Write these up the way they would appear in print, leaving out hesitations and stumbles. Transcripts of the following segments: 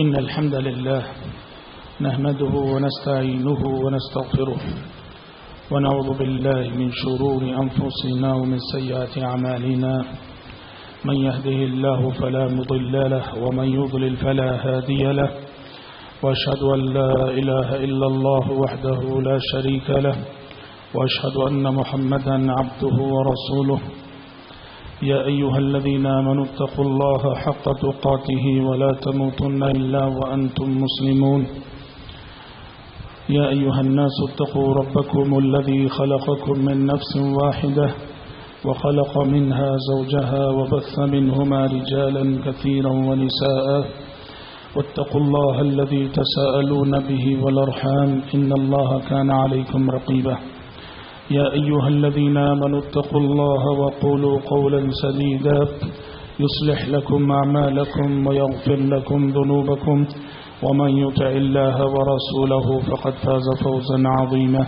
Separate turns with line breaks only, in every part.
إن الحمد لله نحمده ونستعينه ونستغفره ونعوذ بالله من شرور أنفسنا ومن سيئات أعمالنا من يهده الله فلا مضل له ومن يضلل فلا هادي له وأشهد أن لا إله إلا الله وحده لا شريك له وأشهد أن محمدا عبده ورسوله يا أيها الذين آمنوا اتقوا الله حق تقاته ولا تموتن إلا وأنتم مسلمون يا أيها الناس اتقوا ربكم الذي خلقكم من نفس واحدة وخلق منها زوجها وبث منهما رجالا كثيرا ونساء واتقوا الله الذي تساءلون به والأرحام إن الله كان عليكم رقيبا يا أيها الذين آمنوا اتقوا الله وقولوا قولا سديدا يصلح لكم أعمالكم ويغفر لكم ذنوبكم ومن يطع الله ورسوله فقد فاز فوزا عظيما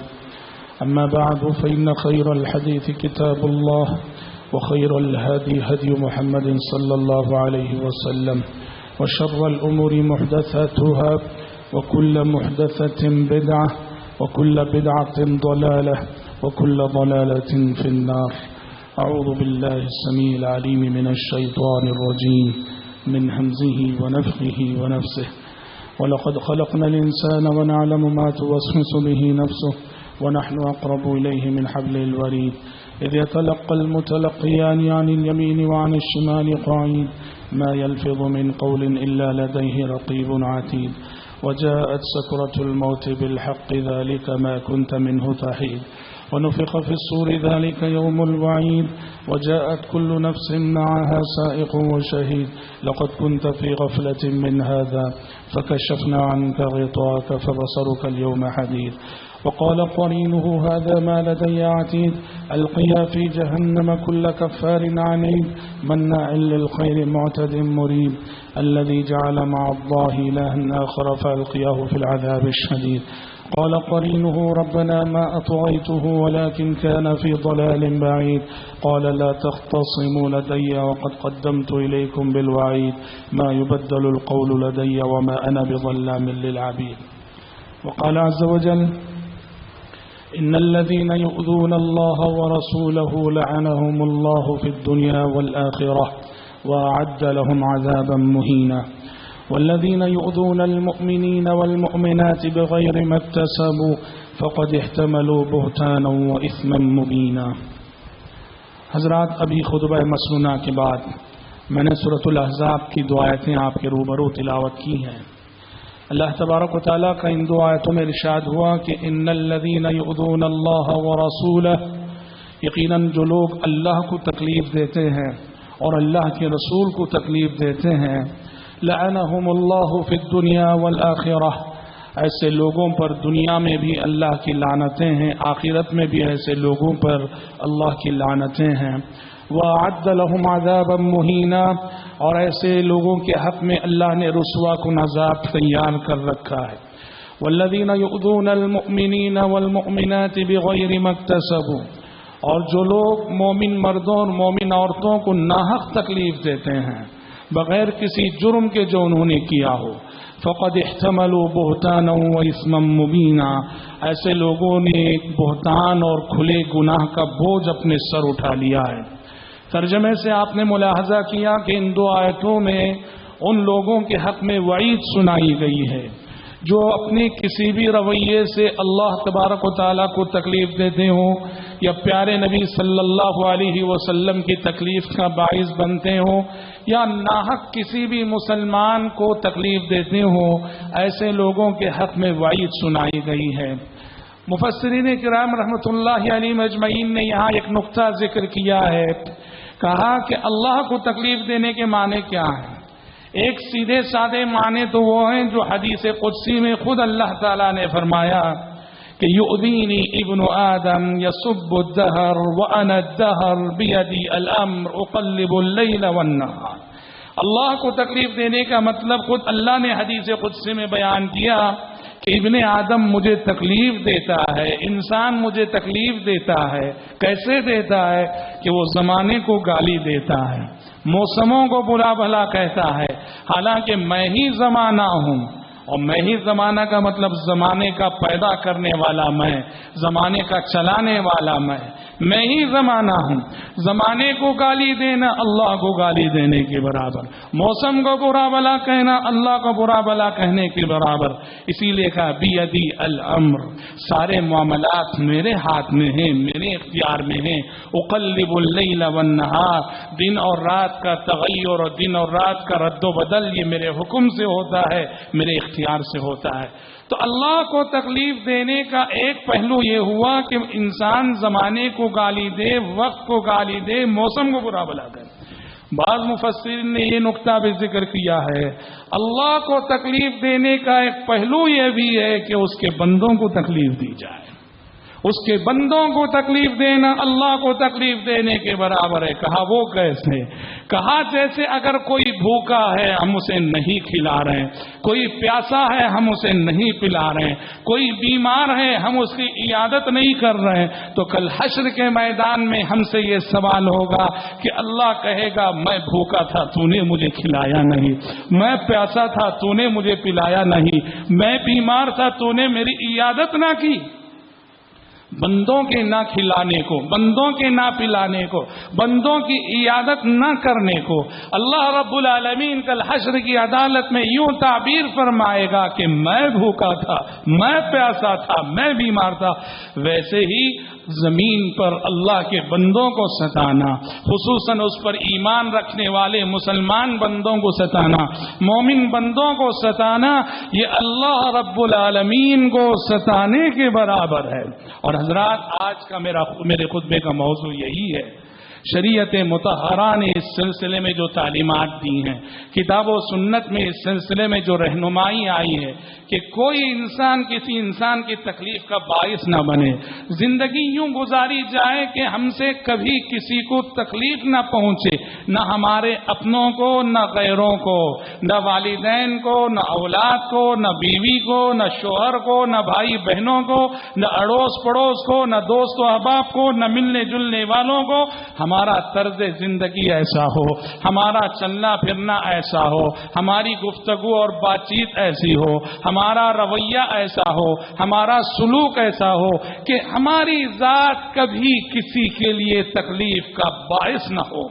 أما بعد فإن خير الحديث كتاب الله وخير الهدي هدي محمد صلى الله عليه وسلم وشر الأمور محدثاتها وكل محدثة بدعة وكل بدعة ضلالة وكل ضلالة في النار أعوذ بالله السميع العليم من الشيطان الرجيم من همزه ونفخه ونفسه ولقد خلقنا الإنسان ونعلم ما توسوس به نفسه ونحن أقرب إليه من حبل الوريد إذ يتلقى المتلقيان عن اليمين وعن الشمال قعيد ما يلفظ من قول إلا لديه رقيب عتيد وجاءت سكرة الموت بالحق ذلك ما كنت منه تحيد ونفخ في الصور ذلك يوم الوعيد وجاءت كل نفس معها سائق وشهيد لقد كنت في غفلة من هذا فكشفنا عنك غطاءك فبصرك اليوم حديد وقال قرينه هذا ما لدي عتيد ألقيا في جهنم كل كفار عنيد مناع للخير معتد مريب الذي جعل مع الله إلها آخر فألقياه في العذاب الشديد قال قرينه ربنا ما أطغيته ولكن كان في ضلال بعيد قال لا تختصموا لدي وقد قدمت إليكم بالوعيد ما يبدل القول لدي وما أنا بظلام للعبيد وقال عز وجل إن الذين يؤذون الله ورسوله لعنهم الله في الدنيا والآخرة وأعد لهم عذابا مهينا والذين يؤذون المؤمنين والمؤمنات بغير ما اكتسبوا فقد احتملوا بهتانا وإثما مبينا. حضرات ابھی خطبہ مسنونہ کے بعد میں نے سورۃ الاحزاب کی دو آیتیں آپ کے روبرو تلاوت کی ہیں. اللہ تبارک و تعالیٰ کا ان دو آیتوں میں ارشاد ہوا کہ ان الذین یؤذون اللہ ورسولہ، یقیناً جو لوگ اللہ کو تکلیف دیتے ہیں اور اللہ کے رسول کو تکلیف دیتے ہیں، لعنہم اللہ فی الدنیا والآخرہ، ایسے لوگوں پر دنیا میں بھی اللہ کی لعنتیں ہیں، آخرت میں بھی ایسے لوگوں پر اللہ کی لعنتیں ہیں. وَأَعَدَّ لَهُمْ عَذَابًا مُهِينًا، اور ایسے لوگوں کے حق میں اللہ نے رسوا کن عذاب تیار کر رکھا ہے. وَالَّذِينَ يُؤْذُونَ الْمُؤْمِنِينَ وَالْمُؤْمِنَاتِ بِغَيْرِ مَا اكْتَسَبُوا، اور جو لوگ مومن مردوں اور مومن عورتوں کو ناحق تکلیف دیتے ہیں بغیر کسی جرم کے جو انہوں نے کیا ہو، فقد احتملوا بہتانا واثما مبینا، ایسے لوگوں نے ایک بہتان اور کھلے گناہ کا بوجھ اپنے سر اٹھا لیا ہے. ترجمے سے آپ نے ملاحظہ کیا کہ ان دو آیتوں میں ان لوگوں کے حق میں وعید سنائی گئی ہے جو اپنے کسی بھی رویے سے اللہ تبارک و تعالیٰ کو تکلیف دیتے ہوں یا پیارے نبی صلی اللہ علیہ وسلم کی تکلیف کا باعث بنتے ہوں یا ناحق کسی بھی مسلمان کو تکلیف دیتے ہوں، ایسے لوگوں کے حق میں وعید سنائی گئی ہے. مفسرین کرام رحمۃ اللہ علیہ اجمعین نے یہاں ایک نقطہ ذکر کیا ہے، کہا کہ اللہ کو تکلیف دینے کے معنی کیا ہیں. ایک سیدھے سادے معنی تو وہ ہیں جو حدیث قدسی میں خود اللہ تعالیٰ نے فرمایا کہ یؤذینی ابن آدم یسب الدہر وانا الدہر بیدی الامر اقلب اللیل والنہار. اللہ کو تکلیف دینے کا مطلب خود اللہ نے حدیث قدسی میں بیان کیا کہ ابن آدم مجھے تکلیف دیتا ہے، انسان مجھے تکلیف دیتا ہے. کیسے دیتا ہے؟ کہ وہ زمانے کو گالی دیتا ہے، موسموں کو برا بھلا کہتا ہے، حالانکہ میں ہی زمانہ ہوں، اور میں ہی زمانہ کا مطلب زمانے کا پیدا کرنے والا میں، زمانے کا چلانے والا میں ہی زمانہ ہوں۔ زمانے کو گالی دینا اللہ کو گالی دینے کے برابر، موسم کو برا بھلا کہنا اللہ کو برا بھلا کہنے کے برابر۔ اسی لیے کہا بیدی الامر، سارے معاملات میرے ہاتھ میں ہیں، میرے اختیار میں ہیں۔ اقلب اللیل والنہار، دن اور رات کا تغیر اور دن اور رات کا رد و بدل یہ میرے حکم سے ہوتا ہے، میرے اختیار سے ہوتا ہے۔ تو اللہ کو تکلیف دینے کا ایک پہلو یہ ہوا کہ انسان زمانے کو گالی دے، وقت کو گالی دے، موسم کو برا بھلا کرے۔ بعض مفسرین نے یہ نقطہ بھی ذکر کیا ہے، اللہ کو تکلیف دینے کا ایک پہلو یہ بھی ہے کہ اس کے بندوں کو تکلیف دی جائے۔ اس کے بندوں کو تکلیف دینا اللہ کو تکلیف دینے کے برابر ہے۔ کہا وہ کیسے؟ کہا جیسے اگر کوئی بھوکا ہے ہم اسے نہیں کھلا رہے ہیں، کوئی پیاسا ہے ہم اسے نہیں پلا رہے ہیں، کوئی بیمار ہے ہم اس کی عیادت نہیں کر رہے ہیں، تو کل حشر کے میدان میں ہم سے یہ سوال ہوگا کہ اللہ کہے گا میں بھوکا تھا تو نے مجھے کھلایا نہیں، میں پیاسا تھا تو نے مجھے پلایا نہیں، میں بیمار تھا تو نے میری عیادت نہ کی۔ بندوں کے نہ کھلانے کو، بندوں کے نہ پلانے کو، بندوں کی عیادت نہ کرنے کو اللہ رب العالمین کل حشر کی عدالت میں یوں تعبیر فرمائے گا کہ میں بھوکا تھا، میں پیاسا تھا، میں بیمار تھا۔ ویسے ہی زمین پر اللہ کے بندوں کو ستانا، خصوصاً اس پر ایمان رکھنے والے مسلمان بندوں کو ستانا، مومن بندوں کو ستانا، یہ اللہ رب العالمین کو ستانے کے برابر ہے۔ اور حضرات آج کا میرے خطبے کا موضوع یہی ہے۔ شریعت مطہرہ نے اس سلسلے میں جو تعلیمات دی ہیں، کتاب و سنت میں اس سلسلے میں جو رہنمائی آئی ہے کہ کوئی انسان کسی انسان کی تکلیف کا باعث نہ بنے، زندگی یوں گزاری جائے کہ ہم سے کبھی کسی کو تکلیف نہ پہنچے، نہ ہمارے اپنوں کو، نہ غیروں کو، نہ والدین کو، نہ اولاد کو، نہ بیوی کو، نہ شوہر کو، نہ بھائی بہنوں کو، نہ اڑوس پڑوس کو، نہ دوست و احباب کو، نہ ملنے جلنے والوں کو۔ ہمارا طرز زندگی ایسا ہو، ہمارا چلنا پھرنا ایسا ہو، ہماری گفتگو اور بات چیت ایسی ہو، ہمارا رویہ ایسا ہو، ہمارا سلوک ایسا ہو کہ ہماری ذات کبھی کسی کے لیے تکلیف کا باعث نہ ہو۔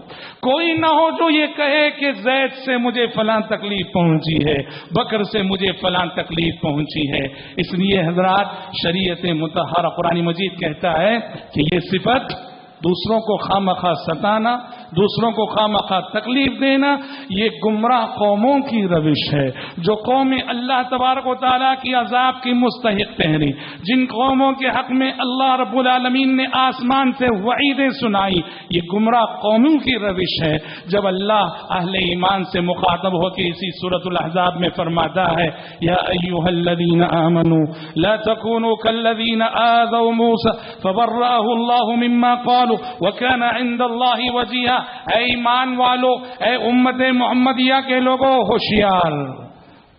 کوئی نہ ہو جو یہ کہے کہ زید سے مجھے فلاں تکلیف پہنچی ہے، بکر سے مجھے فلاں تکلیف پہنچی ہے۔ اس لیے حضرات شریعت مطہرہ قرآن مجید کہتا ہے کہ یہ صفت دوسروں کو خواہ ستانا، دوسروں کو خواہ تکلیف دینا، یہ گمراہ قوموں کی روش ہے۔ جو قومیں اللہ تبارک و تعالیٰ کی عذاب کی مستحق ٹھہری، جن قوموں کے حق میں اللہ رب العالمین نے آسمان سے وعیدیں سنائی، یہ گمراہ قوموں کی روش ہے۔ جب اللہ اہل ایمان سے مخاطب ہو کے اسی سورۃ الاحزاب میں فرماتا ہے یا ایھا الذین آمنوا لا تکونوا کالذین آذوا موسیٰ فبرأہ اللہ مما قالوا وَكَانَ عِندَ اللَّهِ وَجِيهًا، اے ایمان والو، اے امت محمدیہ کے لوگوں، ہوشیار،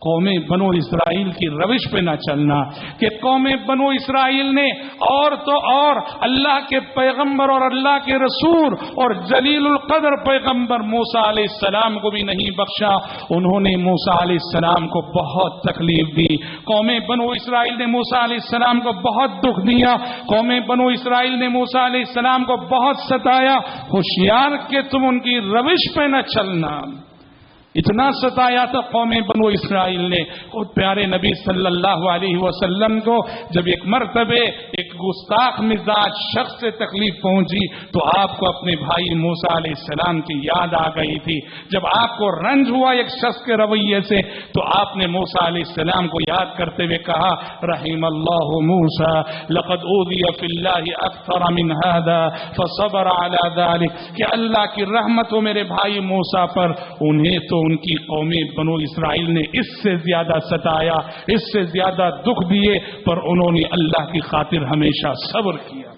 قوم بنو اسرائیل کی روش پہ نہ چلنا کہ قوم بنو اسرائیل نے اور تو اور اللہ کے پیغمبر اور اللہ کے رسول اور جلیل القدر پیغمبر موسیٰ علیہ السلام کو بھی نہیں بخشا۔ انہوں نے موسیٰ علیہ السلام کو بہت تکلیف دی، قوم بنو اسرائیل نے موسیٰ علیہ السلام کو بہت دکھ دیا، قوم بنو اسرائیل نے موسیٰ علیہ السلام کو بہت ستایا۔ ہوشیار کہ تم ان کی روش پہ نہ چلنا۔ اتنا ستایا تھا قوم بنو اسرائیل نے خود پیارے نبی صلی اللہ علیہ وسلم کو، جب ایک مرتبہ ایک گستاخ مزاج شخص سے تکلیف پہنچی تو آپ کو اپنے بھائی موسیٰ علیہ السلام کی یاد آ گئی تھی۔ جب آپ کو رنج ہوا ایک شخص کے رویے سے تو آپ نے موسیٰ علیہ السلام کو یاد کرتے ہوئے کہا رحم اللہ موسیٰ لقد اوذی فی اللہ اکثر من ھذا فصبر علی ذلک، کہ اللہ کی رحمت ہو میرے بھائی موسیٰ پر، انہیں تو ان کی قوم بنو اسرائیل نے اس سے زیادہ ستایا، اس سے زیادہ دکھ دیے، پر انہوں نے اللہ کی خاطر ہمیشہ صبر کیا۔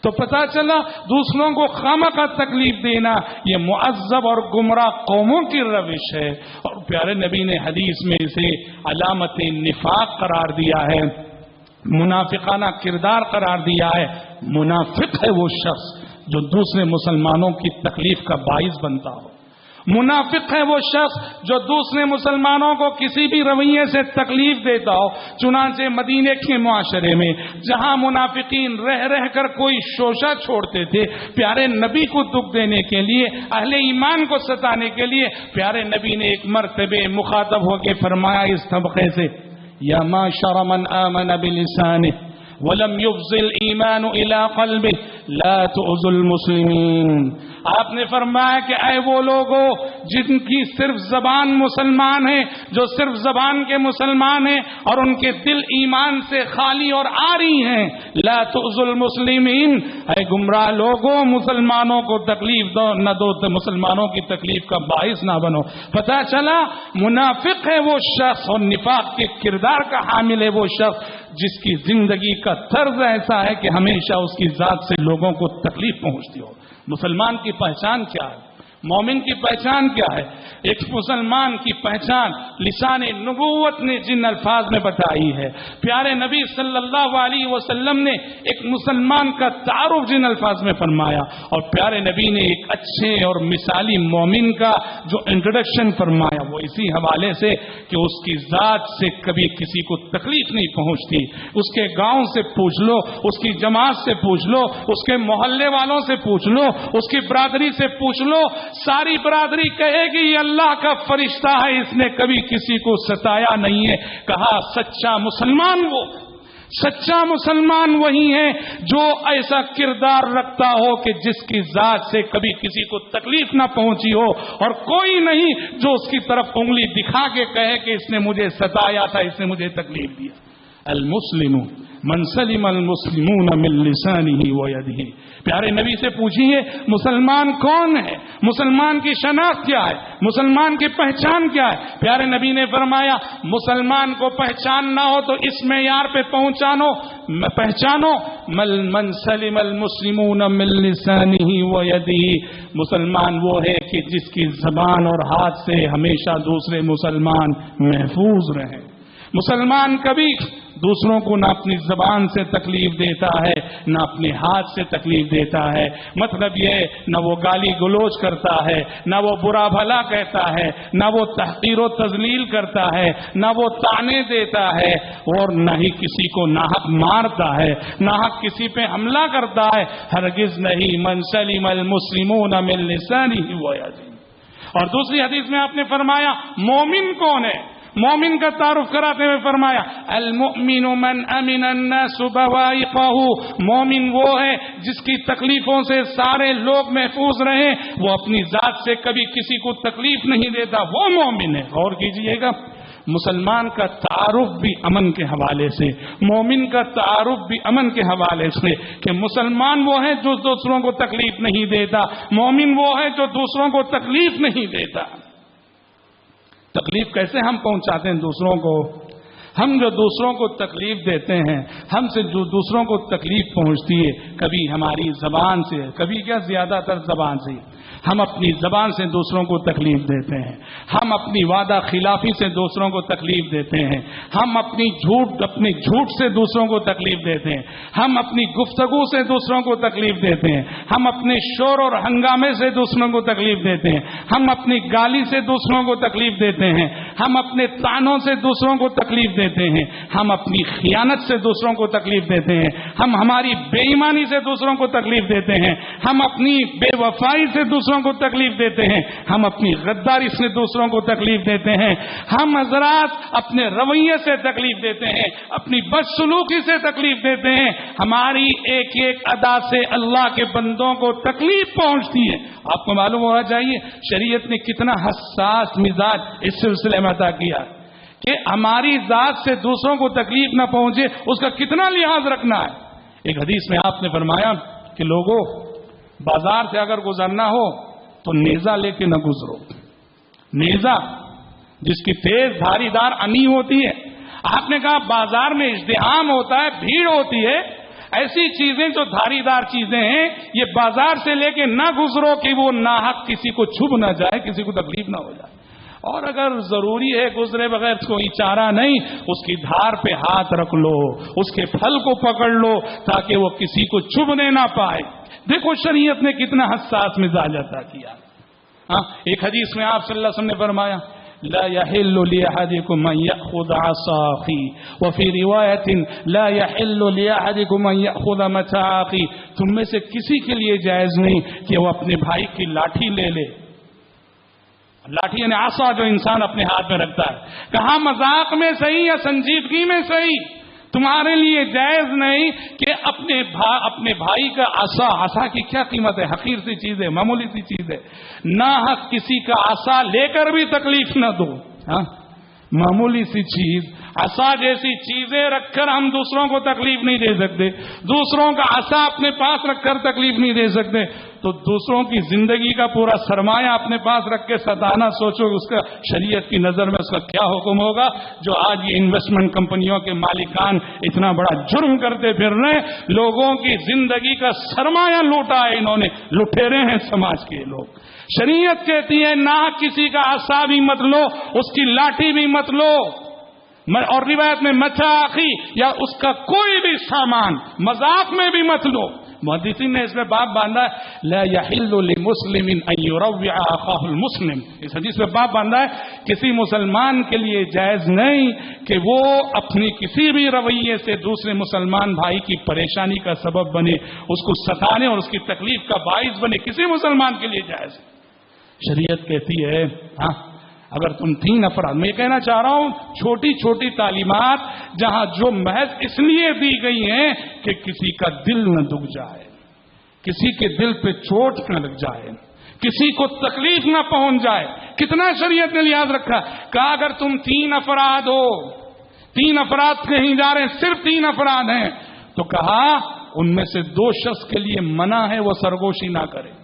تو پتہ چلا دوسروں کو خواہ تکلیف دینا یہ معذب اور گمراہ قوموں کی روش ہے، اور پیارے نبی نے حدیث میں اسے علامت نفاق قرار دیا ہے، منافقانہ کردار قرار دیا ہے۔ منافق ہے وہ شخص جو دوسرے مسلمانوں کی تکلیف کا باعث بنتا ہو، منافق ہے وہ شخص جو دوسرے مسلمانوں کو کسی بھی رویے سے تکلیف دیتا ہو. چنانچہ مدینے کے معاشرے میں جہاں منافقین رہ رہ کر کوئی شوشہ چھوڑتے تھے، پیارے نبی کو دکھ دینے کے لیے، اہل ایمان کو ستانے کے لیے، پیارے نبی نے ایک مرتبہ مخاطب ہو کے فرمایا اس طبقے سے، یا معشر من آمن بلسانہ ولم يفض الایمان الى قلبه لا تؤذوا المسلمین. آپ نے فرمایا کہ اے وہ لوگوں جن کی صرف زبان مسلمان ہے، جو صرف زبان کے مسلمان ہیں اور ان کے دل ایمان سے خالی اور عاری ہیں، لا تؤذوا المسلمین، اے گمراہ لوگوں مسلمانوں کو تکلیف دو نہ دو، مسلمانوں کی تکلیف کا باعث نہ بنو. پتہ چلا منافق ہے وہ شخص اور نفاق کے کردار کا حامل ہے وہ شخص جس کی زندگی کا طرز ایسا ہے کہ ہمیشہ اس کی ذات سے لوگوں کو تکلیف پہنچتی ہو. مسلمان کی پہچان کیا ہے؟ مومن کی پہچان کیا ہے؟ ایک مسلمان کی پہچان لسان نبوت نے جن الفاظ میں بتائی ہے، پیارے نبی صلی اللہ علیہ وسلم نے ایک مسلمان کا تعارف جن الفاظ میں فرمایا، اور پیارے نبی نے ایک اچھے اور مثالی مومن کا جو انٹروڈکشن فرمایا وہ اسی حوالے سے کہ اس کی ذات سے کبھی کسی کو تکلیف نہیں پہنچتی. اس کے گاؤں سے پوچھ لو، اس کی جماعت سے پوچھ لو، اس کے محلے والوں سے پوچھ لو، اس کی برادری سے پوچھ لو، ساری برادری کہے گی یہ اللہ کا فرشتہ ہے، اس نے کبھی کسی کو ستایا نہیں ہے. کہا سچا مسلمان وہی ہے جو ایسا کردار رکھتا ہو کہ جس کی ذات سے کبھی کسی کو تکلیف نہ پہنچی ہو، اور کوئی نہیں جو اس کی طرف انگلی دکھا کے کہے کہ اس نے مجھے ستایا تھا، اس نے مجھے تکلیف دیا. المسلم من سلم المسلمون من لسانه ويده. پیارے نبی سے پوچھیے مسلمان کون ہے، مسلمان کی شناخت کیا ہے، مسلمان کی پہچان کیا ہے؟ پیارے نبی نے فرمایا مسلمان کو پہچان نہ ہو تو اس معیار پہ پہچانو من سلم المسلمون من لسانه ويده. مسلمان وہ ہے کہ جس کی زبان اور ہاتھ سے ہمیشہ دوسرے مسلمان محفوظ رہیں. مسلمان کبھی دوسروں کو نہ اپنی زبان سے تکلیف دیتا ہے نہ اپنے ہاتھ سے تکلیف دیتا ہے. مطلب یہ نہ وہ گالی گلوچ کرتا ہے، نہ وہ برا بھلا کہتا ہے، نہ وہ تحقیر و تذلیل کرتا ہے، نہ وہ طعنے دیتا ہے، اور نہ ہی کسی کو ناحق مارتا ہے، ناحق کسی پہ حملہ کرتا ہے. ہرگز نہیں. من سلم المسلمون من لسانه ويده. اور دوسری حدیث میں آپ نے فرمایا مومن کون ہے؟ مومن کا تعارف کراتے ہوئے فرمایا المؤمن من امن الناس بوائقه. مومن وہ ہے جس کی تکلیفوں سے سارے لوگ محفوظ رہیں، وہ اپنی ذات سے کبھی کسی کو تکلیف نہیں دیتا، وہ مومن ہے. غور کیجئے گا، مسلمان کا تعارف بھی امن کے حوالے سے، مومن کا تعارف بھی امن کے حوالے سے کہ مسلمان وہ ہے جو دوسروں کو تکلیف نہیں دیتا، مومن وہ ہے جو دوسروں کو تکلیف نہیں دیتا. تکلیف کیسے ہم پہنچاتے ہیں دوسروں کو؟ ہم جو دوسروں کو تکلیف دیتے ہیں، ہم سے جو دوسروں کو تکلیف پہنچتی ہے، کبھی ہماری زبان سے، کبھی کیا زیادہ تر زبان سے، ہم اپنی زبان سے دوسروں کو تکلیف دیتے ہیں، ہم اپنی وعدہ خلافی سے دوسروں کو تکلیف دیتے ہیں، ہم اپنے جھوٹ سے دوسروں کو تکلیف دیتے ہیں، ہم اپنی گفتگو سے دوسروں کو تکلیف دیتے ہیں، ہم اپنے شور اور ہنگامے سے دوسروں کو تکلیف دیتے ہیں، ہم اپنی گالی سے دوسروں کو تکلیف دیتے ہیں، ہم اپنے طعنوں سے دوسروں کو تکلیف دیتے ہیں، ہم اپنی خیانت سے دوسروں کو تکلیف دیتے ہیں، ہم ہماری بے ایمانی سے دوسروں کو تکلیف دیتے ہیں، ہم اپنی بے وفائی سے دوسروں کو تکلیف دیتے ہیں، ہم اپنی غداری سے دوسروں کو تکلیف دیتے ہیں، ہم حضرات اپنے رویے سے تکلیف دیتے ہیں، اپنی بدسلوکی سے تکلیف دیتے ہیں، ہماری ایک ایک ادا سے اللہ کے بندوں کو تکلیف پہنچتی ہے. آپ کو معلوم ہونا چاہیے شریعت نے کتنا حساس مزاج اس سلسلے میں عطا کیا کہ ہماری ذات سے دوسروں کو تکلیف نہ پہنچے اس کا کتنا لحاظ رکھنا ہے. ایک حدیث میں آپ نے فرمایا کہ لوگوں بازار سے اگر گزرنا ہو تو نیزہ لے کے نہ گزرو. نیزہ جس کی تیز دھاری دار امی ہوتی ہے. آپ نے کہا بازار میں ازدحام ہوتا ہے، بھیڑ ہوتی ہے، ایسی چیزیں جو دھاری دار چیزیں ہیں یہ بازار سے لے کے نہ گزرو کہ وہ ناحق کسی کو چھپ نہ جائے، کسی کو تکلیف نہ ہو جائے. اور اگر ضروری ہے گزرے بغیر کوئی چارہ نہیں، اس کی دھار پہ ہاتھ رکھ لو، اس کے پھل کو پکڑ لو تاکہ وہ کسی کو چھپنے نہ پائے. دیکھو شریعت نے کتنا حساس مزاج عطا کیا. ایک حدیث میں آپ صلی اللہ علیہ وسلم نے فرمایا لا يحل لأحدكم أن يأخذ عصا أخيه وفي رواية لا يحل لأحدكم أن يأخذ متاع أخيه. تم میں سے کسی کے لیے جائز نہیں کہ وہ اپنے بھائی کی لاٹھی لے لے. لاٹھی یعنی عصا جو انسان اپنے ہاتھ میں رکھتا ہے. کہاں مذاق میں صحیح یا سنجیدگی میں صحیح تمہارے لیے جائز نہیں کہ اپنے بھائی کا عصا کی کیا قیمت ہے؟ حقیر سی چیز ہے، معمولی سی چیز ہے. نہ حق کسی کا عصا لے کر بھی تکلیف نہ دو. معمولی سی چیز، عصا جیسی چیزیں رکھ کر ہم دوسروں کو تکلیف نہیں دے سکتے، دوسروں کا عصا اپنے پاس رکھ کر تکلیف نہیں دے سکتے، تو دوسروں کی زندگی کا پورا سرمایہ اپنے پاس رکھ کے ستانا، سوچو اس کا شریعت کی نظر میں اس کا کیا حکم ہوگا. جو آج یہ انویسٹمنٹ کمپنیوں کے مالکان اتنا بڑا جرم کرتے پھر رہے ہیں، لوگوں کی زندگی کا سرمایہ لوٹا ہے انہوں نے، لٹیرے ہیں سماج کے لوگ. شریعت کہتی ہے نہ کسی کا عصا بھی مت لو، اس کی لاٹھی بھی مت لو، اور روایت میں متاعی یا اس کا کوئی بھی سامان مذاق میں بھی مت لو. محدثین نے اس میں باب باندھا ہے لا يحل لمسلم ان يروع اخاه المسلم. اس حدیث میں باب باندھا ہے کسی مسلمان کے لیے جائز نہیں کہ وہ اپنی کسی بھی رویے سے دوسرے مسلمان بھائی کی پریشانی کا سبب بنے، اس کو ستانے اور اس کی تکلیف کا باعث بنے. کسی مسلمان کے لیے جائز. شریعت کہتی ہے اگر تم 3 افراد، میں یہ کہنا چاہ رہا ہوں چھوٹی چھوٹی تعلیمات جہاں جو محض اس لیے دی گئی ہیں کہ کسی کا دل نہ دکھ جائے، کسی کے دل پہ چوٹ نہ لگ جائے، کسی کو تکلیف نہ پہنچ جائے. کتنا شریعت نے لحاظ رکھا. کہا اگر تم 3 افراد ہو، 3 افراد کہیں جا رہے ہیں، صرف 3 افراد ہیں، تو کہا ان میں سے 2 شخص کے لیے منع ہے وہ سرگوشی نہ کرے،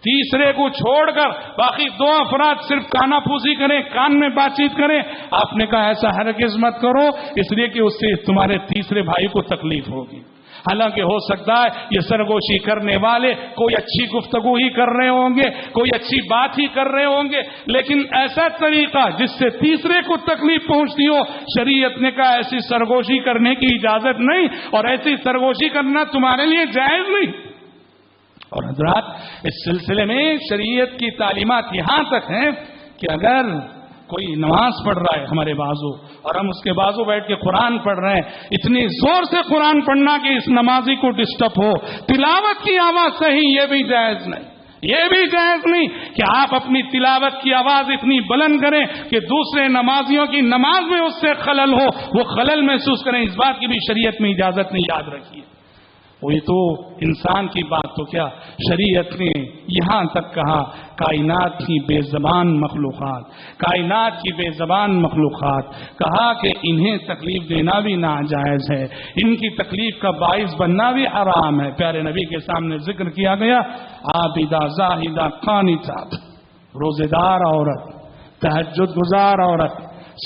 تیسرے کو چھوڑ کر باقی 2 افراد صرف کانا پھوسی کریں، کان میں بات چیت کریں. آپ نے کہا ایسا ہرگز مت کرو، اس لیے کہ اس سے تمہارے تیسرے بھائی کو تکلیف ہوگی. حالانکہ ہو سکتا ہے یہ سرگوشی کرنے والے کوئی اچھی گفتگو ہی کر رہے ہوں گے، کوئی اچھی بات ہی کر رہے ہوں گے، لیکن ایسا طریقہ جس سے تیسرے کو تکلیف پہنچتی ہو، شریعت نے کہا ایسی سرگوشی کرنے کی اجازت نہیں، اور ایسی سرگوشی کرنا تمہارے لیے جائز نہیں. اور حضرات اس سلسلے میں شریعت کی تعلیمات یہاں تک ہیں کہ اگر کوئی نماز پڑھ رہا ہے ہمارے بازو، اور ہم اس کے بازو بیٹھ کے قرآن پڑھ رہے ہیں، اتنی زور سے قرآن پڑھنا کہ اس نمازی کو ڈسٹرب ہو، تلاوت کی آواز صحیح، یہ بھی جائز نہیں. یہ بھی جائز نہیں کہ آپ اپنی تلاوت کی آواز اتنی بلند کریں کہ دوسرے نمازیوں کی نماز میں اس سے خلل ہو، وہ خلل محسوس کریں. اس بات کی بھی شریعت میں اجازت نہیں، یاد رکھیے. وہی تو انسان کی بات تو کیا، شریعت نے یہاں تک کہا کائنات کی بے زبان مخلوقات، کائنات کی بے زبان مخلوقات، کہا کہ انہیں تکلیف دینا بھی ناجائز ہے، ان کی تکلیف کا باعث بننا بھی حرام ہے. پیارے نبی کے سامنے ذکر کیا گیا عابدہ زاہدہ قانتہ، روزے دار عورت، تہجد گزار عورت،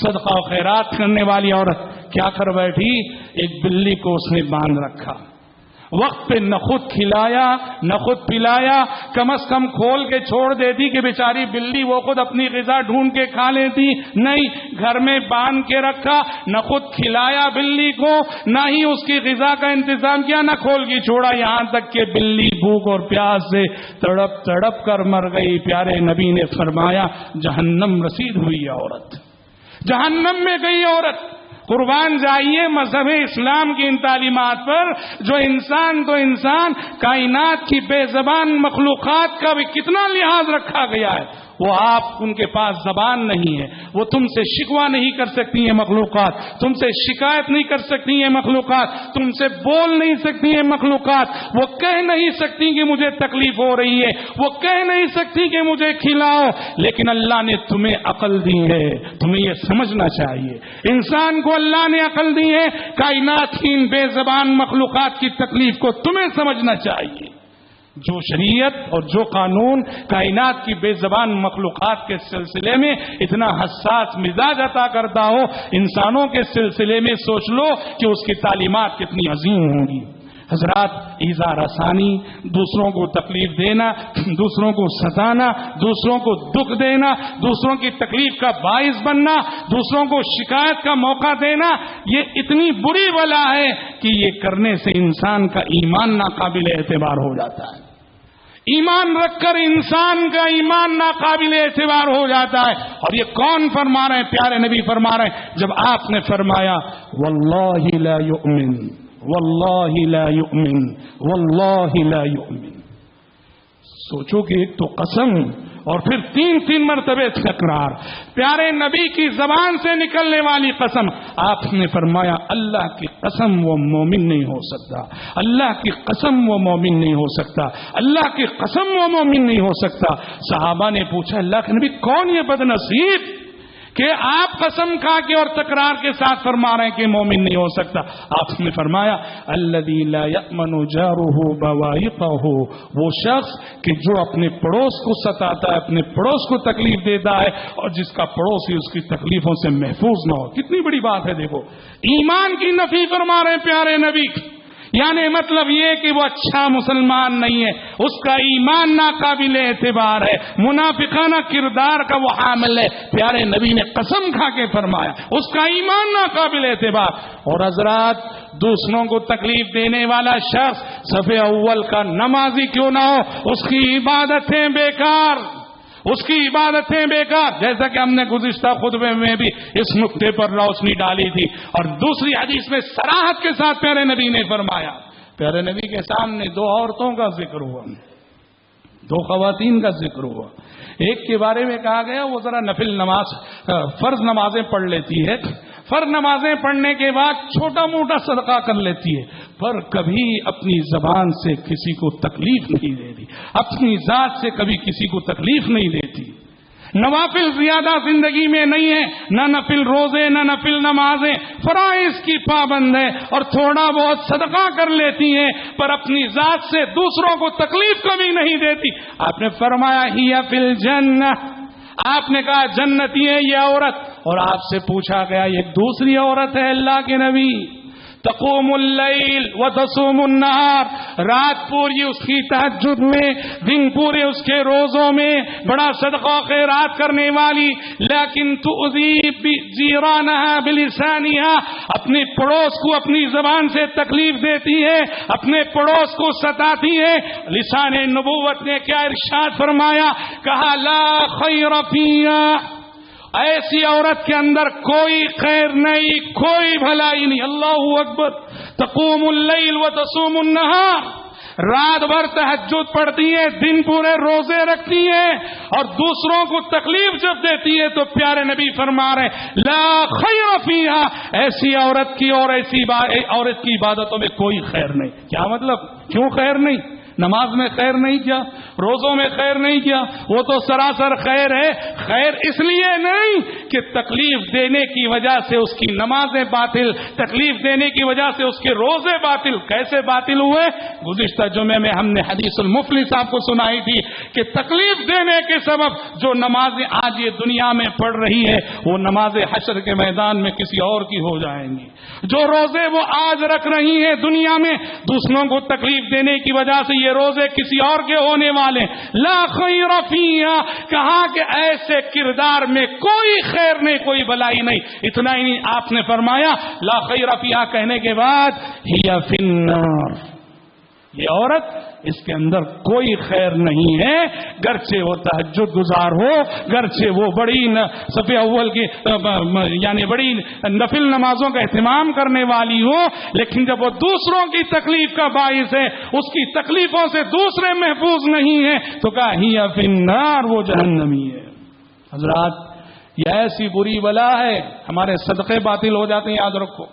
صدقہ و خیرات کرنے والی عورت کیا کر بیٹھی؟ ایک بلی کو اس نے باندھ رکھا، وقت پہ نہ خود کھلایا نہ خود پلایا، کم از کم کھول کے چھوڑ دیتی کہ بیچاری بلی وہ خود اپنی غذا ڈھونڈ کے کھا لیتی. نہیں، گھر میں باندھ کے رکھا، نہ خود کھلایا بلی کو، نہ ہی اس کی غذا کا انتظام کیا، نہ کھول کے چھوڑا، یہاں تک کہ بلی بھوک اور پیاس سے تڑپ تڑپ کر مر گئی. پیارے نبی نے فرمایا جہنم رسید ہوئی عورت، جہنم میں گئی عورت. قربان جائیے مذہب اسلام کی ان تعلیمات پر. جو انسان تو انسان، کائنات کی بے زبان مخلوقات کا بھی کتنا لحاظ رکھا گیا ہے. وہ آپ ان کے پاس زبان نہیں ہے، وہ تم سے شکوہ نہیں کر سکتی ہیں مخلوقات، تم سے شکایت نہیں کر سکتی ہیں مخلوقات، تم سے بول نہیں سکتی ہیں مخلوقات، وہ کہہ نہیں سکتی کہ مجھے تکلیف ہو رہی ہے، وہ کہہ نہیں سکتی کہ مجھے کھلاؤ. لیکن اللہ نے تمہیں عقل دی ہے، تمہیں یہ سمجھنا چاہیے. انسان کو اللہ نے عقل دی ہے، کائنات کی ان بے زبان مخلوقات کی تکلیف کو تمہیں سمجھنا چاہیے. جو شریعت اور جو قانون کائنات کی بے زبان مخلوقات کے سلسلے میں اتنا حساس مزاج عطا کرتا ہو، انسانوں کے سلسلے میں سوچ لو کہ اس کی تعلیمات کتنی عظیم ہوں گی. حضرات، ایذا رسانی، دوسروں کو تکلیف دینا، دوسروں کو ستانا، دوسروں کو دکھ دینا، دوسروں کی تکلیف کا باعث بننا، دوسروں کو شکایت کا موقع دینا، یہ اتنی بری بلا ہے کہ یہ کرنے سے انسان کا ایمان ناقابل اعتبار ہو جاتا ہے. ایمان رکھ کر انسان کا ایمان ناقابل اعتبار ہو جاتا ہے. اور یہ کون فرما رہے ہیں؟ پیارے نبی فرما رہے ہیں. جب آپ نے فرمایا واللہ لا یؤمن واللہ لا یؤمن واللہ لا یؤمن، سوچو کہ ایک تو قسم اور پھر تین مرتبے تکرار، پیارے نبی کی زبان سے نکلنے والی قسم. آپ نے فرمایا اللہ کی قسم وہ مومن نہیں ہو سکتا، اللہ کی قسم وہ مومن نہیں ہو سکتا، اللہ کی قسم وہ مومن نہیں ہو سکتا. صحابہ نے پوچھا اللہ کے نبی کون یہ بد نصیب کہ آپ قسم کھا کے اور تکرار کے ساتھ فرما رہے ہیں کہ مومن نہیں ہو سکتا؟ آپ نے فرمایا الذی لا یأمن جارہ بوائقہ، وہ شخص کہ جو اپنے پڑوس کو ستاتا ہے، اپنے پڑوس کو تکلیف دیتا ہے اور جس کا پڑوسی اس کی تکلیفوں سے محفوظ نہ ہو. کتنی بڑی بات ہے. دیکھو ایمان کی نفی فرما رہے ہیں پیارے نبی، یعنی مطلب یہ کہ وہ اچھا مسلمان نہیں ہے، اس کا ایمان ناقابل اعتبار ہے، منافقانہ کردار کا وہ حامل ہے. پیارے نبی نے قسم کھا کے فرمایا اس کا ایمان ناقابل اعتبار. اور حضرات دوسروں کو تکلیف دینے والا شخص صف اول کا نمازی کیوں نہ ہو، اس کی عبادتیں بیکار، اس کی عبادتیں بیکار. جیسا کہ ہم نے گزشتہ خطبے میں بھی اس نقطے پر روشنی ڈالی تھی. اور دوسری حدیث میں صراحت کے ساتھ پیارے نبی نے فرمایا، پیارے نبی کے سامنے دو عورتوں کا ذکر ہوا، دو خواتین کا ذکر ہوا. ایک کے بارے میں کہا گیا وہ ذرا نفل نماز فرض نمازیں پڑھ لیتی ہے، فرض نمازیں پڑھنے کے بعد چھوٹا موٹا صدقہ کر لیتی ہے، پر کبھی اپنی زبان سے کسی کو تکلیف نہیں دیتی، اپنی ذات سے کبھی کسی کو تکلیف نہیں دیتی. نوافل زیادہ زندگی میں نہیں ہے، نہ نفل روزے نہ نفل نمازیں، فرائض کی پابند ہے اور تھوڑا بہت صدقہ کر لیتی ہیں، پر اپنی ذات سے دوسروں کو تکلیف کبھی نہیں دیتی. آپ نے فرمایا ہی فی الجنہ، آپ نے کہا جنتی ہے یہ عورت. اور آپ سے پوچھا گیا ایک دوسری عورت ہے اللہ کے نبی، تقوم اللیل وتصوم النہار، رات پوری اس کی تہجد میں، دن پورے اس کے روزوں میں بڑا صدقہ خیرات کرنے والی، لیکن تؤذی جیرانہا بلسانہا، اپنے پڑوس کو اپنی زبان سے تکلیف دیتی ہے، اپنے پڑوس کو ستاتی ہے. لسان نبوت نے کیا ارشاد فرمایا؟ کہا لا خیر فیہا، ایسی عورت کے اندر کوئی خیر نہیں، کوئی بھلائی نہیں. اللہ اکبر. تقوم اللیل وتصوم النہار، رات بھر تہجد پڑھتی ہے، دن پورے روزے رکھتی ہے اور دوسروں کو تکلیف جب دیتی ہے تو پیارے نبی فرما رہے لا خیر فیہا، ایسی عورت کی اور ایسی عورت کی عبادتوں میں کوئی خیر نہیں. کیا مطلب؟ کیوں خیر نہیں؟ نماز میں خیر نہیں کیا، روزوں میں خیر نہیں کیا، وہ تو سراسر خیر ہے. خیر اس لیے نہیں کہ تکلیف دینے کی وجہ سے اس کی نمازیں باطل، تکلیف دینے کی وجہ سے اس کے روزے باطل. کیسے باطل ہوئے؟ گزشتہ جمعے میں ہم نے حدیث المفلس آپ کو سنائی تھی کہ تکلیف دینے کے سبب جو نمازیں آج یہ دنیا میں پڑھ رہی ہے وہ نمازیں حشر کے میدان میں کسی اور کی ہو جائیں گی. جو روزے وہ آج رکھ رہی ہیں دنیا میں دوسروں کو تکلیف دینے کی وجہ سے، یہ روزے کسی اور کے ہونے والے. لا خیر فیہا، کہا کہ ایسے کردار میں کوئی خیر نہیں، کوئی بھلائی نہیں. اتنا ہی نہیں، آپ نے فرمایا لا خیر فیہا کہنے کے بعد ہی فی النار، یہ عورت اس کے اندر کوئی خیر نہیں ہے، گرچہ وہ تہجد گزار ہو، گرچہ وہ بڑی صف اول کی یعنی بڑی نفل نمازوں کا اہتمام کرنے والی ہو، لیکن جب وہ دوسروں کی تکلیف کا باعث ہے، اس کی تکلیفوں سے دوسرے محفوظ نہیں ہیں تو کہا ہی فی النار، وہ جہنمی ہے. حضرات یہ ایسی بری بلا ہے، ہمارے صدقے باطل ہو جاتے ہیں. یاد رکھو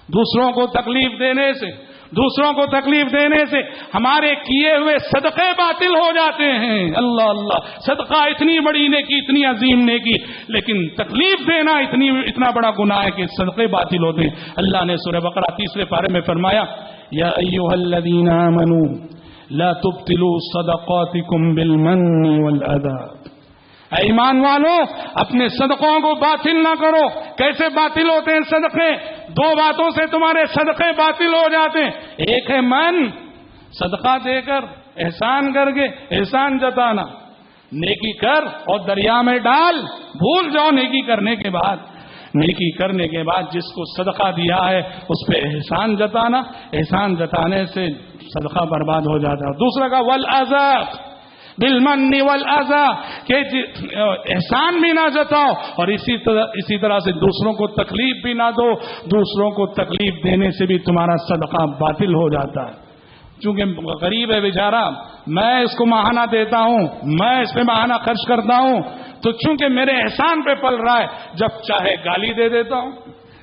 دوسروں کو تکلیف دینے سے، دوسروں کو تکلیف دینے سے ہمارے کیے ہوئے صدقے باطل ہو جاتے ہیں. اللہ اللہ، صدقہ اتنی بڑی نیکی، اتنی عظیم نیکی، لیکن تکلیف دینا اتنا بڑا گناہ ہے کہ صدقے باطل ہوتے ہیں. اللہ نے سورہ بقرہ 30 پارے میں فرمایا یا ایھا الذین آمنوا لا تبطلوا صدقاتکم بالمن والأذى، اے ایمان والو اپنے صدقوں کو باطل نہ کرو. کیسے باطل ہوتے ہیں صدقے؟ دو باتوں سے تمہارے صدقے باطل ہو جاتے ہیں. ایک ہے من، صدقہ دے کر احسان کر کے احسان جتانا، نیکی کر اور دریا میں ڈال، بھول جاؤ نیکی کرنے کے بعد. نیکی کرنے کے بعد جس کو صدقہ دیا ہے اس پہ احسان جتانا، احسان جتانے سے صدقہ برباد ہو جاتا ہے. دوسرا کا والاذى بالمن والاذى کہ احسان بھی نہ جتاؤ اور اسی طرح سے دوسروں کو تکلیف بھی نہ دو. دوسروں کو تکلیف دینے سے بھی تمہارا صدقہ باطل ہو جاتا ہے. چونکہ غریب ہے بیچارہ، میں اس کو ماہانہ دیتا ہوں، میں اس پہ ماہانہ خرچ کرتا ہوں، تو چونکہ میرے احسان پہ پل رہا ہے، جب چاہے گالی دے دیتا ہوں،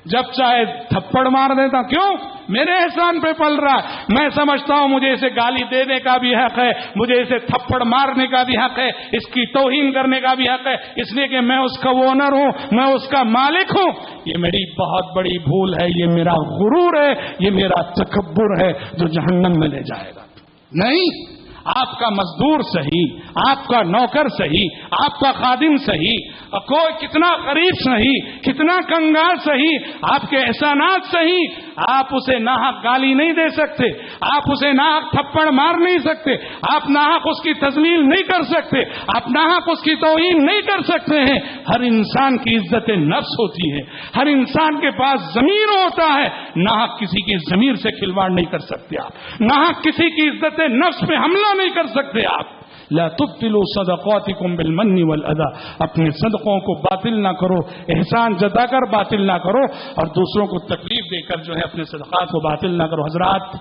جب چاہے تھپڑ مار دیتا ہوں. کیوں؟ میرے احسان پہ پل رہا ہے. میں سمجھتا ہوں مجھے اسے گالی دینے کا بھی حق ہے، مجھے اسے تھپڑ مارنے کا بھی حق ہے، اس کی توہین کرنے کا بھی حق ہے، اس لیے کہ میں اس کا اونر ہوں، میں اس کا مالک ہوں. یہ میری بہت بڑی بھول ہے، یہ میرا غرور ہے، یہ میرا تکبر ہے جو جہنم میں لے جائے گا. نہیں، آپ کا مزدور صحیح، آپ کا نوکر صحیح، آپ کا خادم صحیح، کوئی کتنا غریب صحیح، کتنا کنگال صحیح، آپ کے احسانات صحیح، آپ اسے ناحق گالی نہیں دے سکتے، آپ اسے ناحق تھپڑ مار نہیں سکتے، آپ ناحق اس کی تذلیل نہیں کر سکتے، آپ ناحق اس کی توہین نہیں کر سکتے ہیں. ہر انسان کی عزت نفس ہوتی ہے، ہر انسان کے پاس ضمیر ہوتا ہے. ناحق کسی کی ضمیر سے کھلواڑ نہیں کر سکتے آپ، ناحق کسی کی عزت نفس پہ حملہ نہیں کر سکتے آپ. لا تبطلوا صدقاتکم بالمن والاذى، اپنے صدقوں کو باطل نہ کرو، احسان جتا کر باطل نہ کرو، اور دوسروں کو تکلیف دے کر جو ہے اپنے صدقات کو باطل نہ کرو. حضرات،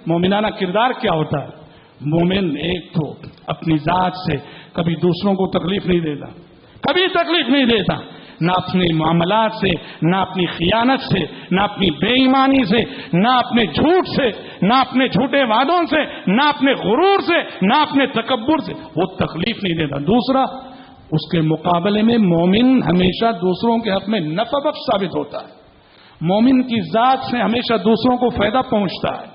مومنانہ کردار کیا ہوتا ہے؟ مومن ایک تو اپنی ذات سے کبھی دوسروں کو تکلیف نہیں دیتا، کبھی تکلیف نہیں دیتا، نہ اپنے معاملات سے، نہ اپنی خیانت سے، نہ اپنی بے ایمانی سے، نہ اپنے جھوٹ سے، نہ اپنے جھوٹے وعدوں سے، نہ اپنے غرور سے، نہ اپنے تکبر سے وہ تکلیف نہیں دیتا. دوسرا، اس کے مقابلے میں مومن ہمیشہ دوسروں کے حق میں نفع بخش ثابت ہوتا ہے. مومن کی ذات سے ہمیشہ دوسروں کو فائدہ پہنچتا ہے.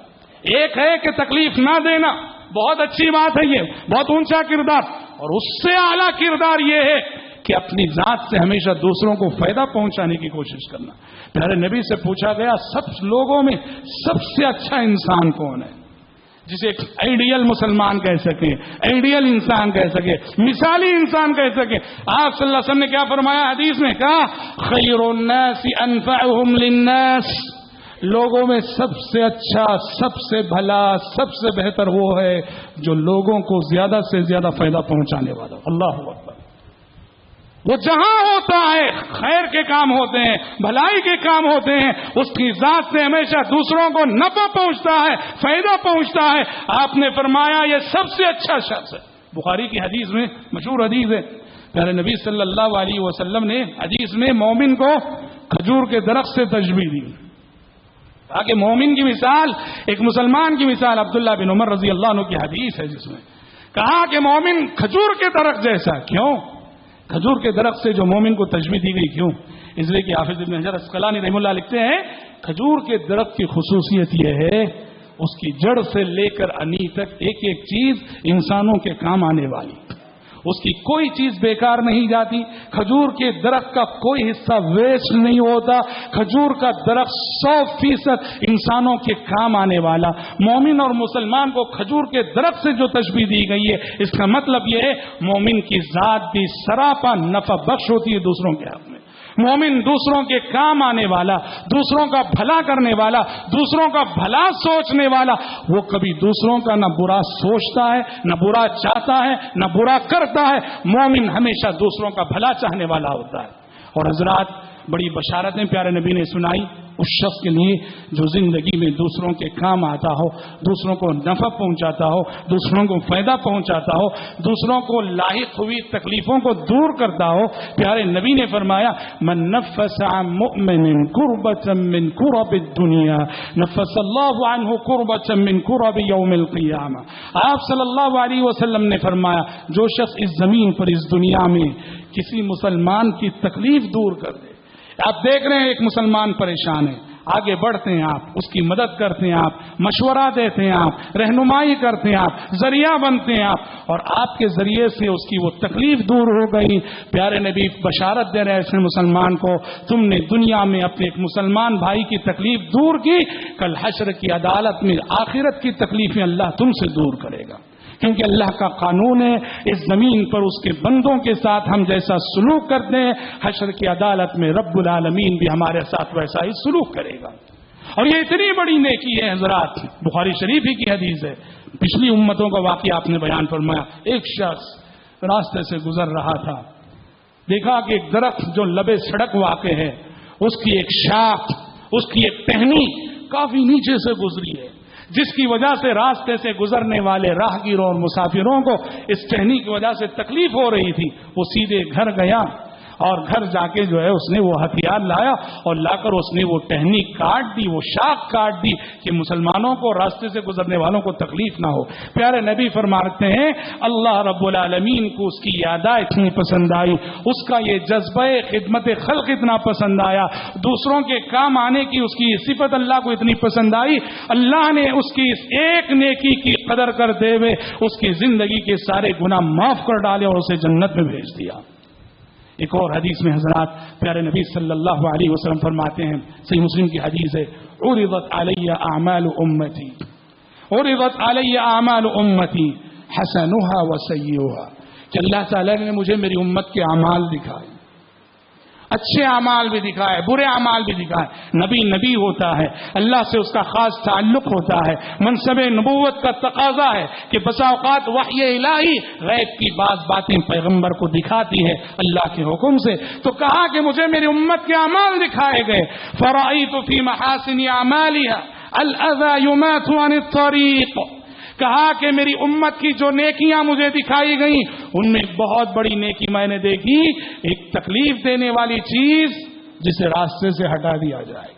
ایک ہے کہ تکلیف نہ دینا، بہت اچھی بات ہے، یہ بہت اونچا کردار، اور اس سے اعلیٰ کردار یہ ہے کہ اپنی ذات سے ہمیشہ دوسروں کو فائدہ پہنچانے کی کوشش کرنا. پیارے نبی سے پوچھا گیا سب لوگوں میں سب سے اچھا انسان کون ہے، جسے ایک آئیڈیل مسلمان کہہ سکیں، آئیڈیل انسان کہہ سکے، مثالی انسان کہہ سکے. آپ صلی اللہ علیہ وسلم نے کیا فرمایا حدیث میں؟ کہا خیر الناس انفعهم للناس، لوگوں میں سب سے اچھا، سب سے بھلا، سب سے بہتر وہ ہے جو لوگوں کو زیادہ سے زیادہ فائدہ پہنچانے والا. اللہ اکبر. وہ جہاں ہوتا ہے خیر کے کام ہوتے ہیں، بھلائی کے کام ہوتے ہیں، اس کی ذات سے ہمیشہ دوسروں کو نفع پہنچتا ہے، فائدہ پہنچتا ہے. آپ نے فرمایا یہ سب سے اچھا شخص ہے. بخاری کی حدیث میں مشہور حدیث ہے، پیارے نبی صلی اللہ علیہ وسلم نے حدیث میں مومن کو کھجور کے درخت سے تشبیہ دی. تاکہ مومن کی مثال ایک مسلمان کی مثال، عبداللہ بن عمر رضی اللہ عنہ کی حدیث ہے جس میں کہا کہ مومن کھجور کے درخت جیسا. کیوں؟ کھجور کے درخت سے جو مومن کو تشبیہ دی گئی. کیوں؟ اس لیے کہ حافظ ابن حجر عسقلانی رحمہ اللہ لکھتے ہیں کھجور کے درخت کی خصوصیت یہ ہے اس کی جڑ سے لے کر انی تک ایک ایک چیز انسانوں کے کام آنے والی، اس کی کوئی چیز بیکار نہیں جاتی. کھجور کے درخت کا کوئی حصہ ویسٹ نہیں ہوتا. کھجور کا درخت 100% انسانوں کے کام آنے والا. مومن اور مسلمان کو کھجور کے درخت سے جو تشبیہ دی گئی ہے، اس کا مطلب یہ ہے مومن کی ذات بھی سراپا نفع بخش ہوتی ہے دوسروں کے حق میں. مومن دوسروں کے کام آنے والا، دوسروں کا بھلا کرنے والا، دوسروں کا بھلا سوچنے والا. وہ کبھی دوسروں کا نہ برا سوچتا ہے، نہ برا چاہتا ہے، نہ برا کرتا ہے. مومن ہمیشہ دوسروں کا بھلا چاہنے والا ہوتا ہے. اور حضرات، بڑی بشارتیں پیارے نبی نے سنائی اس شخص کے لیے جو زندگی میں دوسروں کے کام آتا ہو، دوسروں کو نفع پہنچاتا ہو، دوسروں کو فائدہ پہنچاتا ہو، دوسروں کو لاحق ہوئی تکلیفوں کو دور کرتا ہو. پیارے نبی نے فرمایا من نفس عن مؤمن کربۃ من کرب الدنیا نفس اللہ عنہ کربۃ من کرب یوم القیامہ. آپ صلی اللہ علیہ وسلم نے فرمایا جو شخص اس زمین پر اس دنیا میں کسی مسلمان کی تکلیف دور کر دے. آپ دیکھ رہے ہیں ایک مسلمان پریشان ہے، آگے بڑھتے ہیں آپ، اس کی مدد کرتے ہیں آپ، مشورہ دیتے ہیں آپ، رہنمائی کرتے ہیں آپ، ذریعہ بنتے ہیں آپ، اور آپ کے ذریعے سے اس کی وہ تکلیف دور ہو گئی. پیارے نبی بشارت دے رہے ایسے مسلمان کو تم نے دنیا میں اپنے ایک مسلمان بھائی کی تکلیف دور کی، کل حشر کی عدالت میں آخرت کی تکلیفیں اللہ تم سے دور کرے گا. کیونکہ اللہ کا قانون ہے اس زمین پر اس کے بندوں کے ساتھ ہم جیسا سلوک کرتے ہیں حشر کی عدالت میں رب العالمین بھی ہمارے ساتھ ویسا ہی سلوک کرے گا. اور یہ اتنی بڑی نیکی ہے حضرات، بخاری شریف ہی کی حدیث ہے. پچھلی امتوں کا واقعہ آپ نے بیان فرمایا. ایک شخص راستے سے گزر رہا تھا، دیکھا کہ ایک درخت جو لبے سڑک واقع ہے اس کی ایک شاخ، اس کی ایک ٹہنی کافی نیچے سے گزری ہے، جس کی وجہ سے راستے سے گزرنے والے راہگیروں اور مسافروں کو اس ٹہنی کی وجہ سے تکلیف ہو رہی تھی. وہ سیدھے گھر گیا اور گھر جا کے جو ہے اس نے وہ ہتھیار لایا اور لا کر اس نے وہ ٹہنی کاٹ دی، وہ شاخ کاٹ دی کہ مسلمانوں کو راستے سے گزرنے والوں کو تکلیف نہ ہو. پیارے نبی فرماتے ہیں اللہ رب العالمین کو اس کی یادیں اتنی پسند آئی، اس کا یہ جذبہ خدمت خلق اتنا پسند آیا، دوسروں کے کام آنے کی اس کی صفت اللہ کو اتنی پسند آئی، اللہ نے اس کی اس ایک نیکی کی قدر کرتے ہوئے اس کی زندگی کے سارے گناہ معاف کر ڈالے اور اسے جنت میں بھیج دیا. ایک اور حدیث میں حضرات پیارے نبی صلی اللہ علیہ وسلم فرماتے ہیں، صحیح مسلم کی حدیث ہے، عرضت علی اعمال امتی، عرضت علی اعمال امتی حسنها وسیئها، کہ اللہ تعالی نے مجھے میری امت کے اعمال دکھائے، اچھے اعمال بھی دکھائے، برے اعمال بھی دکھائے. نبی ہوتا ہے، اللہ سے اس کا خاص تعلق ہوتا ہے، منصب نبوت کا تقاضا ہے کہ بسا اوقات وحی الہی غیب کی بعض باتیں پیغمبر کو دکھاتی ہے اللہ کے حکم سے. تو کہا کہ مجھے میری امت کے اعمال دکھائے گئے. فرأیت فی محاسن اعمالها الاذى یمات عن الطریق، کہا کہ میری امت کی جو نیکیاں مجھے دکھائی گئیں ان میں بہت بڑی نیکی میں نے دیکھی، ایک تکلیف دینے والی چیز جسے راستے سے ہٹا دیا جائے.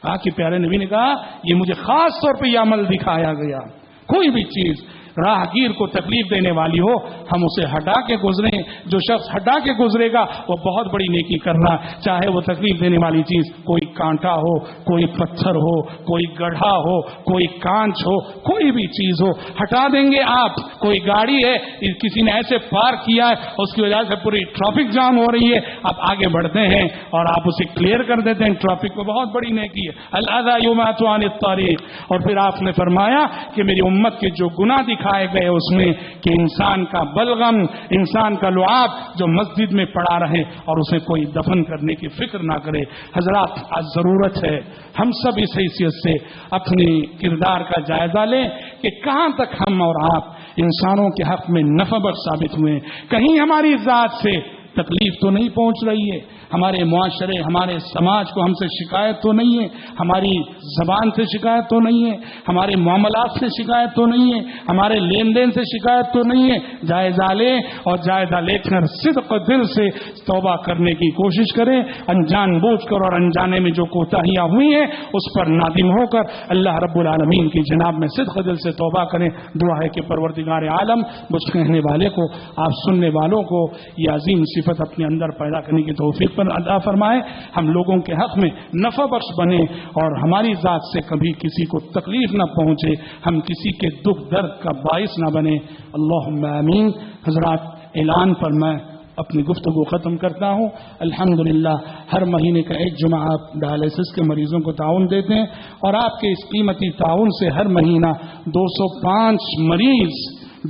کہا کہ پیارے نبی نے کہا یہ مجھے خاص طور پہ یہ عمل دکھایا گیا، کوئی بھی چیز راہگیر کو تکلیف دینے والی ہو ہم اسے ہٹا کے گزریں. جو شخص ہٹا کے گزرے گا وہ بہت بڑی نیکی کر رہا ہے، چاہے وہ تکلیف دینے والی چیز کوئی کانٹا ہو، کوئی پتھر ہو، کوئی گڑھا ہو، کوئی کانچ ہو، کوئی بھی چیز ہو ہٹا دیں گے آپ. کوئی گاڑی ہے کسی نے ایسے پارک کیا ہے اس کی وجہ سے پوری ٹریفک جام ہو رہی ہے، آپ آگے بڑھتے ہیں اور آپ اسے کلیئر کر دیتے ہیں، ٹریفک کو بہت بڑی نیکی ہے. الاذى یمات عن الطریق. اور پھر آپ نے فرمایا کہ میری امت کے جو گناہ دکھائے گئے اس میں کہ انسان کا بلغم، انسان کا لعاب جو مسجد میں پڑا رہے اور اسے کوئی دفن کرنے کی فکر نہ کرے. حضرات آج ضرورت ہے ہم سب اس حیثیت سے اپنی کردار کا جائزہ لیں کہ کہاں تک ہم اور آپ انسانوں کے حق میں نفع بخش ثابت ہوئے. کہیں ہماری ذات سے تکلیف تو نہیں پہنچ رہی ہے، ہمارے معاشرے ہمارے سماج کو ہم سے شکایت تو نہیں ہے، ہماری زبان سے شکایت تو نہیں ہے، ہمارے معاملات سے شکایت تو نہیں ہے، ہمارے لین دین سے شکایت تو نہیں ہے. جائزہ لیں اور جائزہ لے کر صدق دل سے توبہ کرنے کی کوشش کریں. انجان بوجھ کر اور انجانے میں جو کوتاہیاں ہوئی ہیں اس پر نادم ہو کر اللہ رب العالمین کی جناب میں صدق دل سے توبہ کریں. دعا ہے کہ پروردگار عالم مجھ کہنے والے کو، آپ سننے والوں کو یہ عظیم صفت اپنے اندر پیدا کرنے کی توفیق پر عطا فرمائے. ہم لوگوں کے حق میں نفع بخش بنے اور ہماری ذات سے کبھی کسی کو تکلیف نہ پہنچے، ہم کسی کے دکھ درد کا باعث نہ بنے. اللہم آمین. حضرات اعلان پر میں اپنی گفتگو ختم کرتا ہوں. الحمدللہ ہر مہینے کا ایک جمعہ آپ ڈائلیسس کے مریضوں کو تعاون دیتے ہیں اور آپ کے اس قیمتی تعاون سے ہر مہینہ 205 مریض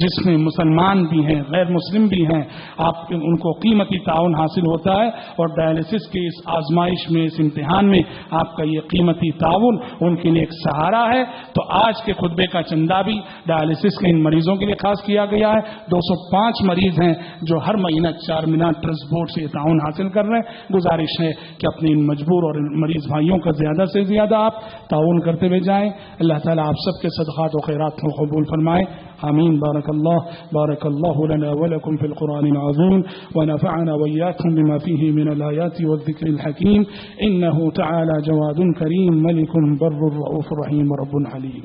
جس میں مسلمان بھی ہیں غیر مسلم بھی ہیں آپ ان کو قیمتی تعاون حاصل ہوتا ہے. اور ڈائلیسس کی اس آزمائش میں، اس امتحان میں آپ کا یہ قیمتی تعاون ان کے لیے ایک سہارا ہے. تو آج کے خطبے کا چندہ بھی ڈائلیسس کے ان مریضوں کے لیے خاص کیا گیا ہے. 205 مریض ہیں جو ہر مہینہ 4 مینار ٹرسٹ بورڈ سے یہ تعاون حاصل کر رہے ہیں. گزارش ہے کہ اپنے ان مجبور اور مریض بھائیوں کا زیادہ سے زیادہ آپ تعاون کرتے ہوئے جائیں. اللہ تعالیٰ آپ سب کے صدقات و خیرات کو قبول فرمائے. آمین. بارك الله لنا ولكم في القرآن العظيم ونفعنا وإياكم بما فيه من الآيات والذكر الحكيم. إنه تعالى جواد كريم ملك بر رؤوف رحيم رب عليم.